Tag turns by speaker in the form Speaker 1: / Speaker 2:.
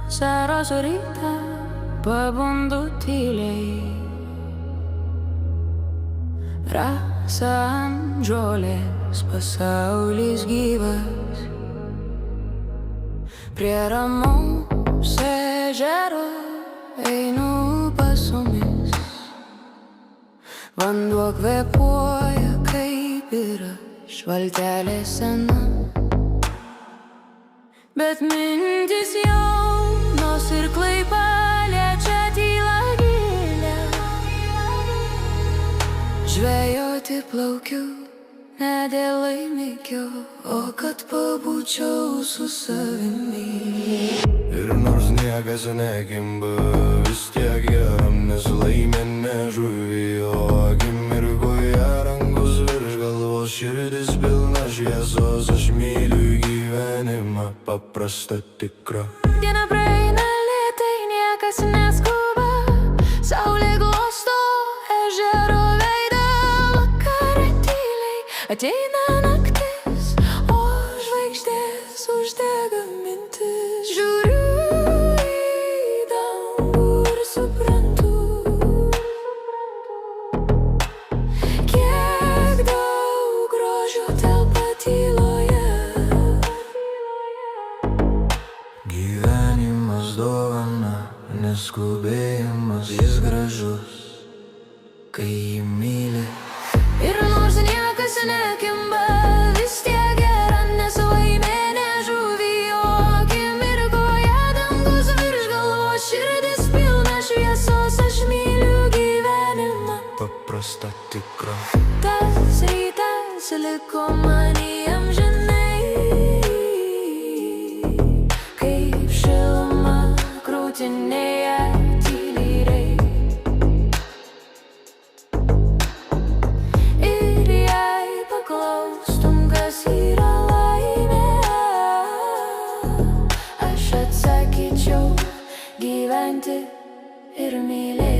Speaker 1: Saros rytą pabundu tyliai, rasa ant žolės pasaulis gyvas. Prie ramaus ežero einu pasomis, vanduo kvėpuoja kaip ir aš, valtelė sena. Bet mintis jaunos ir klaipa liečia tylą gilią. Žvejoti plaukiu ne dėl laimikio, o kad pabūčiau su savimi.
Speaker 2: Ir nors niekas nekimba, vis tiek geram, nes laimė ne žuvį, o akimirkoje rankos virš galvos, širdis pilna šviesos. Aš myliu gyvenimą, paprastą, tikrą.
Speaker 1: Diena praeina lėtai, niekas neskuba, saulė glosto ežero veidą. Vakare tyliai ateina naktis, o žvaigždės uždega mintis. Žiūriu į dangų ir suprantu, kiek daug grožio telpa tyloje.
Speaker 2: Gyvenimas dovana, neskubėjimas, jis gražus, kai jį myli.
Speaker 1: Ir nors niekas nekimba, vis tiek gera, nes laimė ne žuvį, o akimirkoje dangus virš galvos, širdis pilna šviesos. Aš myliu gyvenimą,
Speaker 2: Paprastą, tikrą.
Speaker 1: tas rytas liko man įamžinai, kaip šiluma krūtinėje tyliai reik. Ir jei paklaustum, kas yra laimė, aš atsakyčiau gyventi ir mylėti.